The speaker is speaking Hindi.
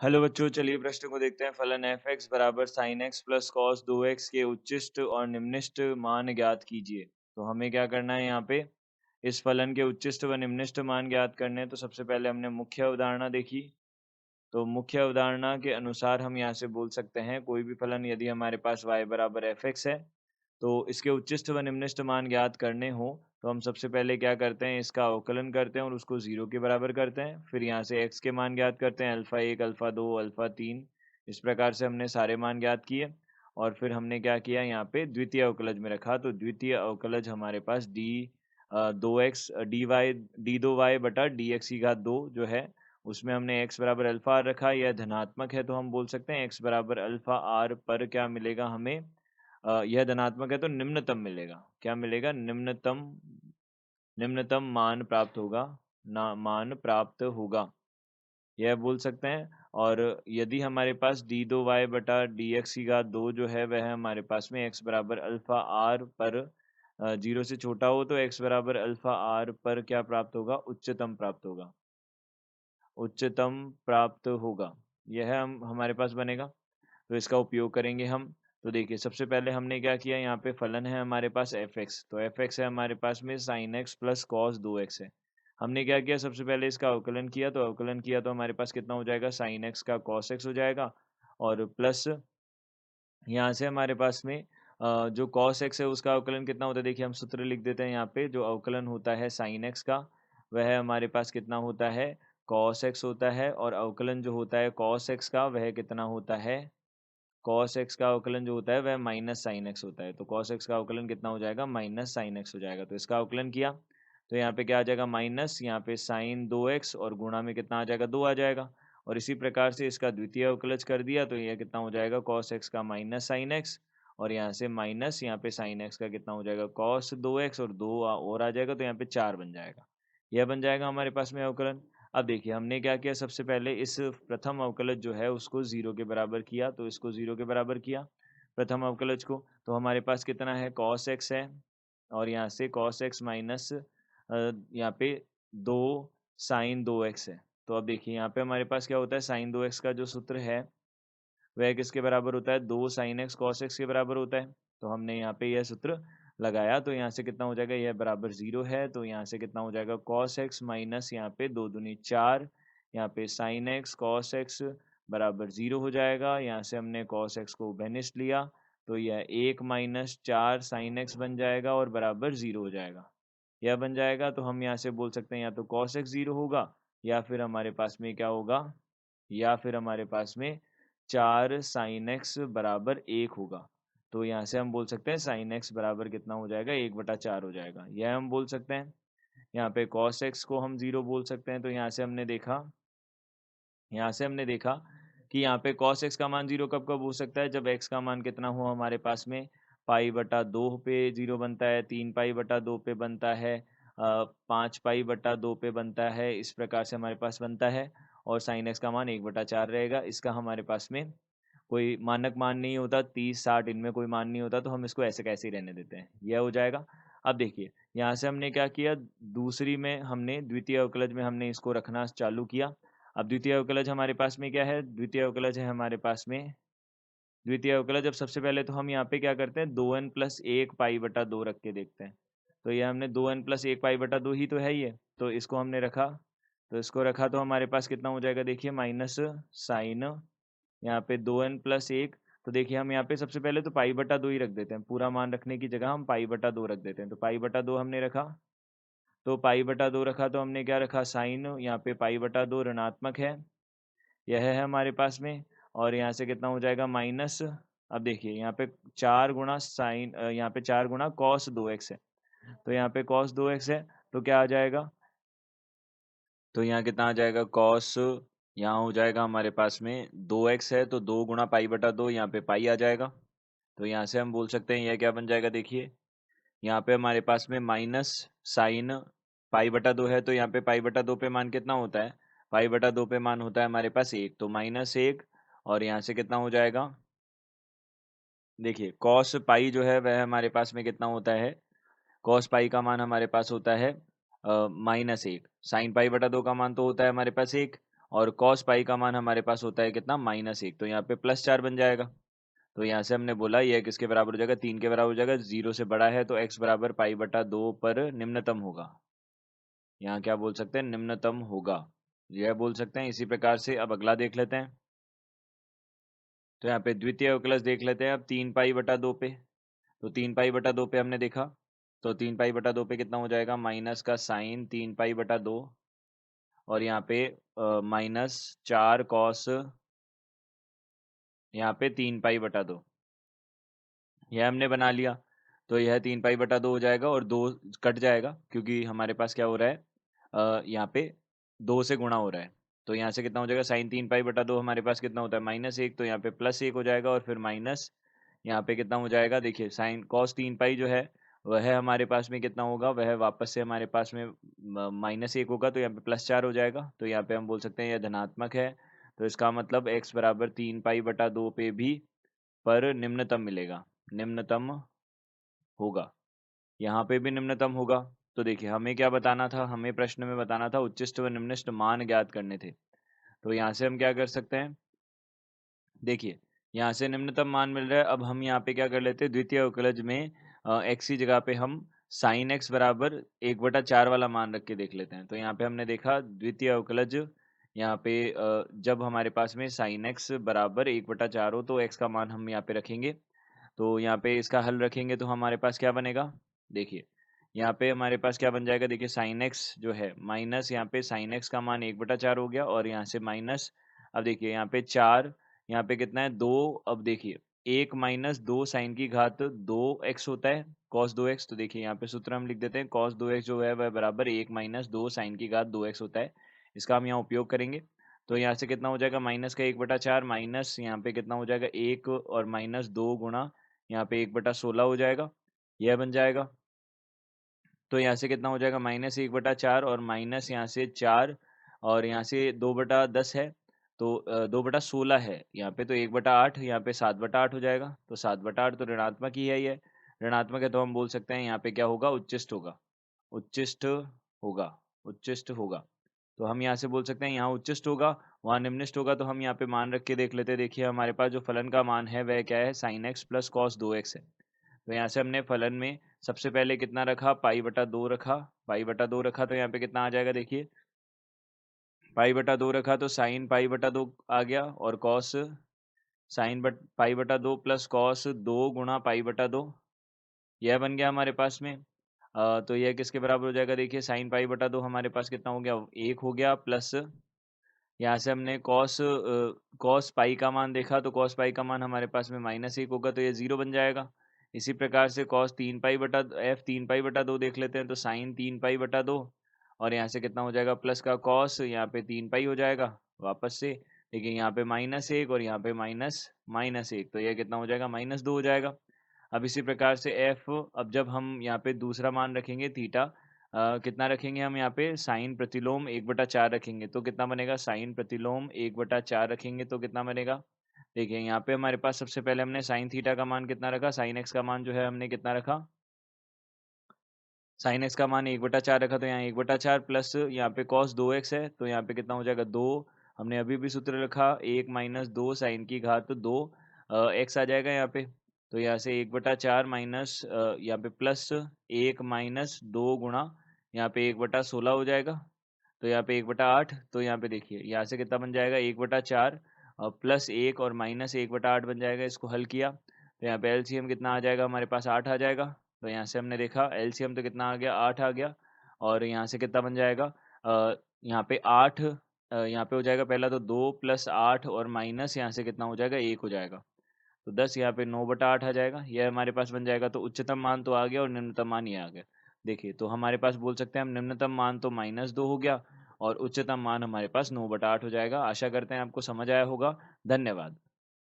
हेलो बच्चों, चलिए प्रश्न को देखते हैं। फलन एफ एक्स बराबर sine x plus cos 2x के उच्चिष्ट और निम्निष्ट मान ज्ञात कीजिए। तो हमें क्या करना है, यहाँ पे इस फलन के उच्चिष्ट व निम्निष्ट मान ज्ञात करने हैं। तो सबसे पहले हमने मुख्य अवधारणा देखी। तो मुख्य अवधारणा के अनुसार हम यहाँ से बोल सकते हैं कोई भी फलन यदि हमारे पास y बराबर एफ एक्स है तो इसके उच्चिष्ट व निम्निष्ट मान ज्ञात करने हो तो हम सबसे पहले क्या करते हैं, इसका अवकलन करते हैं और उसको 0 के बराबर करते हैं। फिर यहाँ से x के मान ज्ञात करते हैं, अल्फा 1, अल्फा 2, अल्फा 3। इस प्रकार से हमने सारे मान ज्ञात किए और फिर हमने क्या किया, यहाँ पे द्वितीय अवकलज में रखा। तो द्वितीय अवकलज हमारे पास दो एक्स डी दो वाई बटा डी एक्स की घात 2 जो है उसमें हमने x बराबर अल्फा आर रखा। यह धनात्मक है तो हम बोल सकते हैं x बराबर अल्फा आर पर क्या मिलेगा हमें, यह धनात्मक है तो निम्नतम मिलेगा। क्या मिलेगा? निम्नतम मान प्राप्त होगा, ना मान प्राप्त होगा, यह बोल सकते हैं। और यदि हमारे पास डी दो वाई बटा डी एक्स की घात 2 जो है वह हमारे पास में x बराबर अल्फा आर पर 0 से छोटा हो तो x बराबर अल्फा आर पर क्या प्राप्त होगा, उच्चतम प्राप्त होगा, उच्चतम प्राप्त होगा। यह हम हमारे पास बनेगा। तो इसका उपयोग करेंगे हम। तो देखिए सबसे पहले हमने क्या किया, यहाँ पे फलन है हमारे पास एफ एक्स। तो एफ एक्स है हमारे पास में sine x plus cos 2x है। हमने क्या किया, सबसे पहले इसका अवकलन किया। तो अवकलन किया तो हमारे पास कितना हो जाएगा, साइन एक्स का कॉस एक्स हो जाएगा और प्लस यहाँ से हमारे पास में जो कॉस एक्स है उसका अवकलन कितना होता है। देखिए हम सूत्र लिख देते हैं यहाँ पे। जो अवकलन होता है साइन एक्स का वह हमारे पास कितना होता है, कॉस एक्स होता है। और अवकलन जो होता है कॉस एक्स का वह कितना होता है, कॉस एक्स का अवकलन जो होता है वह माइनस साइन एक्स होता है। तो कॉस एक्स का अवकलन कितना हो जाएगा, माइनस साइन एक्स हो जाएगा। तो इसका अवकलन किया तो यहाँ पे क्या आ जाएगा, माइनस, यहाँ पे साइन 2x और गुणा में कितना आ जाएगा, 2 आ जाएगा। और इसी प्रकार से इसका द्वितीय अवकलज कर दिया तो यह कितना हो जाएगा, कॉस एक्स का माइनस साइन एक्स। और यहाँ से माइनस यहाँ पे साइन एक्स का कितना हो जाएगा, कॉस 2x और 2 और आ जाएगा तो यहाँ पे 4 बन जाएगा। यह बन जाएगा हमारे पास में अवकलन। अब देखिए हमने क्या किया, सबसे पहले इस प्रथम अवकलज जो है उसको 0 के बराबर किया। तो इसको 0 के बराबर किया प्रथम अवकलज को। तो हमारे पास कितना है, कॉस एक्स है और यहाँ से कॉस एक्स माइनस यहाँ पे 2 साइन 2x है। तो अब देखिए यहाँ पे हमारे पास क्या होता है, साइन 2x का जो सूत्र है वह किसके बराबर होता है, 2 साइन एक्स कॉस एक्स के बराबर होता है। तो हमने यहाँ पे यह सूत्र लगाया तो यहाँ से कितना हो जाएगा, यह बराबर 0 है। तो यहाँ से कितना हो जाएगा, कॉस एक्स माइनस यहाँ पे 2 दूनी 4, यहाँ पे साइन एक्स कॉस एक्स बराबर 0 हो जाएगा। यहाँ से हमने कॉस एक्स को उभयनिष्ठ लिया तो यह 1 माइनस 4 साइन एक्स बन जाएगा और बराबर 0 हो जाएगा। यह बन जाएगा तो हम यहाँ से बोल सकते हैं या तो कॉस एक्स 0 होगा या फिर हमारे पास में क्या होगा, या फिर हमारे पास में 4 साइन एक्स बराबर 1 होगा। तो यहाँ से हम बोल सकते हैं साइन एक्स बराबर कितना हो जाएगा, 1/4 हो जाएगा। यह हम बोल सकते हैं। यहाँ पे कॉस एक्स को हम 0 बोल सकते हैं। तो यहाँ से हमने देखा कि यहाँ पे कॉस एक्स का मान 0 कब कब हो सकता है, जब एक्स का मान कितना हो हमारे पास में, पाई बटा 2 पे 0 बनता है, 3 पाई बटा 2 पे बनता है, 5 पाई बटा 2 पे बनता है। इस प्रकार से हमारे पास बनता है। और साइन एक्स का मान 1/4 रहेगा। इसका हमारे पास में कोई मानक मान नहीं होता, 30-60 इनमें कोई मान नहीं होता, तो हम इसको ऐसे कैसे ही रहने देते हैं, यह हो जाएगा। अब देखिए यहाँ से हमने क्या किया, दूसरी में हमने द्वितीय अवकलज में हमने इसको रखना चालू किया। अब द्वितीय अवकलज हमारे पास में क्या है, द्वितीय अवकलज है हमारे पास में द्वितीय अवकलज। अब सबसे पहले तो हम यहाँ पे क्या करते हैं, 2n+1 पाई बटा 2 रख के देखते हैं। तो ये हमने 2n+1 पाई बटा 2 ही तो है ये, तो इसको हमने रखा। तो इसको रखा तो हमारे पास कितना हो जाएगा, देखिए माइनस साइन यहाँ पे 2n+1। तो देखिए हम यहाँ पे सबसे पहले तो पाई बटा 2 ही रख देते हैं, पूरा मान रखने की जगह हम पाई बटा 2 रख देते हैं। तो पाई बटा 2 हमने रखा। तो पाई बटा 2 रखा तो हमने क्या रखा, साइन यहाँ पे पाई बटा 2 ऋणात्मक है, यह है हमारे पास में। और यहाँ से कितना हो जाएगा, माइनस। अब देखिए यहाँ पे 4 गुणा साइन यहाँ पे 4 गुणा कॉस 2x है। तो यहाँ पे कॉस 2x है तो क्या आ जाएगा, तो यहाँ कितना आ जाएगा, कॉस यहाँ हो जाएगा हमारे पास में 2x है तो 2 गुणा पाई बटा 2, यहाँ पे पाई आ जाएगा। तो यहाँ से हम बोल सकते हैं यह क्या बन जाएगा, देखिए यहाँ पे हमारे पास में माइनस साइन पाई बटा 2 है। तो यहाँ पे पाई बटा 2 पे मान कितना होता है, पाई बटा 2 पे मान होता है हमारे पास 1, तो -1। और यहाँ से कितना हो जाएगा, देखिए कॉस पाई जो है वह हमारे पास में कितना होता है, कॉस पाई का मान हमारे पास होता है -1। साइन पाई बटा 2 का मान तो होता है हमारे पास 1 और कॉस पाई का मान हमारे पास होता है कितना, -1, तो यहाँ पे +4 बन जाएगा। तो यहाँ से हमने बोला यह किसके बराबर हो जाएगा, 3 के बराबर हो जाएगा, 0 से बड़ा है तो x बराबर π/2 पर निम्नतम होगा। यहाँ क्या बोल सकते हैं, निम्नतम होगा, यह बोल सकते हैं। इसी प्रकार से अब अगला देख लेते हैं। तो यहाँ पे द्वितीय अवकलज देख लेते हैं अब 3π/2 पे। तो 3π/2 पे हमने देखा, तो 3π/2 पे कितना हो जाएगा, माइनस का साइन 3π/2 और यहाँ पे -4 कॉस, यहाँ पे 3π/2 यह हमने बना लिया। तो यह 3π/2 हो जाएगा और 2 कट जाएगा क्योंकि हमारे पास क्या हो रहा है, यहाँ पे 2 से गुणा हो रहा है। तो यहाँ से कितना हो जाएगा, साइन 3π/2 हमारे पास कितना होता है, -1, तो यहाँ पे +1 हो जाएगा और फिर माइनस यहाँ पे कितना हो जाएगा, देखिए साइन कॉस 3π जो है वह हमारे पास में कितना होगा, वह वापस से हमारे पास में -1 होगा, तो यहाँ पे +4 हो जाएगा। तो यहाँ पे हम बोल सकते हैं यह धनात्मक है। तो इसका मतलब x बराबर 3π/2 पे भी पर निम्नतम मिलेगा, निम्नतम होगा, यहाँ पे भी निम्नतम होगा। तो देखिए हमें क्या बताना था, हमें प्रश्न में बताना था उच्चिष्ट व निम्निष्ट मान ज्ञात करने थे। तो यहाँ से हम क्या कर सकते हैं, देखिए यहाँ से निम्नतम मान मिल रहा है। अब हम यहाँ पे क्या कर लेते हैं, द्वितीय अवकलज में x की जगह पे हम साइन x बराबर 1/4 वाला मान रख के देख लेते हैं। तो यहाँ पे हमने देखा द्वितीय अवकलज, यहाँ पे जब हमारे पास में साइन x बराबर 1/4 हो तो x का मान हम यहाँ पे रखेंगे। तो यहाँ पे इसका हल रखेंगे तो हमारे पास क्या बनेगा, देखिए यहाँ पे हमारे पास क्या बन जाएगा, देखिए साइन एक्स जो है माइनस, यहाँ पे साइन एक्स का मान 1/4 हो गया और यहाँ से माइनस, अब देखिए यहाँ पे 4, यहाँ पे कितना है 2, अब देखिए 1 - 2 साइन की घात 2x होता है, cos 2x। तो देखिए यहाँ पे सूत्र हम लिख देते हैं, cos 2x जो है वह बराबर 1 - 2 साइन की घात 2x होता है। इसका हम यहाँ उपयोग करेंगे। तो यहाँ से कितना हो जाएगा, माइनस का 1/4 माइनस यहाँ पे कितना हो जाएगा 1 और -2 गुणा यहाँ पे 1/16 हो जाएगा, यह बन जाएगा। तो यहाँ से कितना हो जाएगा, -1/4 और माइनस यहाँ से 4 और यहाँ से 2/10 है, तो 2/16 है यहाँ पे, तो 1/8 यहाँ पे 7/8 हो जाएगा। तो 7/8 तो ऋणात्मक ही है, ये ऋणात्मक है, तो हम बोल सकते हैं यहाँ पे क्या होगा, उच्चिष्ट होगा, उच्चिष्ट होगा, उच्चिष्ट होगा। तो हम यहाँ से बोल सकते हैं यहाँ उच्चिष्ट होगा, वहाँ निम्निष्ट होगा। तो हम यहाँ पे मान रख के देख लेते हैं। देखिए हमारे पास जो फलन का मान है वह क्या है, sine x plus cos 2x है। तो यहाँ से हमने फलन में सबसे पहले कितना रखा, π/2 रखा, π/2 रखा, तो यहाँ पे कितना आ जाएगा, देखिए π/2 रखा तो साइन π/2 आ गया और कॉस साइन π/2 प्लस कॉस 2 गुणा π/2, यह बन गया हमारे पास में। तो यह किसके बराबर हो जाएगा, देखिए साइन π/2 हमारे पास कितना हो गया, 1 हो गया, प्लस यहाँ से हमने कॉस पाई का मान देखा, तो कॉस पाई का मान हमारे पास में -1 होगा, तो ये 0 बन जाएगा। इसी प्रकार से कॉस 3π/2 देख लेते हैं, तो साइन 3π/2 और यहाँ से कितना हो जाएगा, प्लस का कॉस यहाँ पे 3π हो जाएगा वापस से, लेकिन यहाँ पे -1 और यहाँ पे -1, तो यह कितना हो जाएगा, -2 हो जाएगा। अब इसी प्रकार से एफ, अब जब हम यहाँ पे दूसरा मान रखेंगे थीटा, कितना रखेंगे हम यहाँ पे, साइन प्रतिलोम 1/4 रखेंगे, तो कितना बनेगा, साइन प्रतिलोम 1/4 रखेंगे तो कितना बनेगा। देखिए यहाँ पे हमारे पास सबसे पहले हमने साइन थीटा का मान कितना रखा, साइन एक्स का मान जो है हमने कितना रखा, साइन एक्स का मान 1/4 रखा, तो यहाँ 1/4 प्लस यहाँ पे cos 2x है, तो यहाँ पे कितना हो जाएगा 2, हमने अभी भी सूत्र रखा 1 - 2 साइन की घात 2 x आ जाएगा यहाँ पे। तो यहाँ से 1/4 माइनस यहाँ पे प्लस 1 - 2 गुणा यहाँ पे 1/16 हो जाएगा, तो यहाँ पे 1/8, तो यहाँ पे देखिए यहाँ से कितना बन जाएगा, 1/4 प्लस 1 और माइनस 1/8 बन जाएगा। इसको हल किया तो यहाँ पे एलसीएम कितना आ जाएगा, हमारे पास 8 आ जाएगा। तो यहाँ से हमने देखा एलसीएम तो कितना आ गया, 8 आ गया, और यहाँ से कितना बन जाएगा, यहाँ पे 8, यहाँ पे हो जाएगा पहला तो 2 + 8 और माइनस यहाँ से कितना हो जाएगा, 1 हो जाएगा, तो 10, यहाँ पे 9/8 आ जाएगा, यह हमारे पास बन जाएगा। तो उच्चतम मान तो आ गया और निम्नतम मान ये आ गया। देखिए तो हमारे पास बोल सकते हैं हम निम्नतम मान तो -2 हो गया और उच्चतम मान हमारे पास 9/8 हो जाएगा। आशा करते हैं आपको समझ आया होगा। धन्यवाद।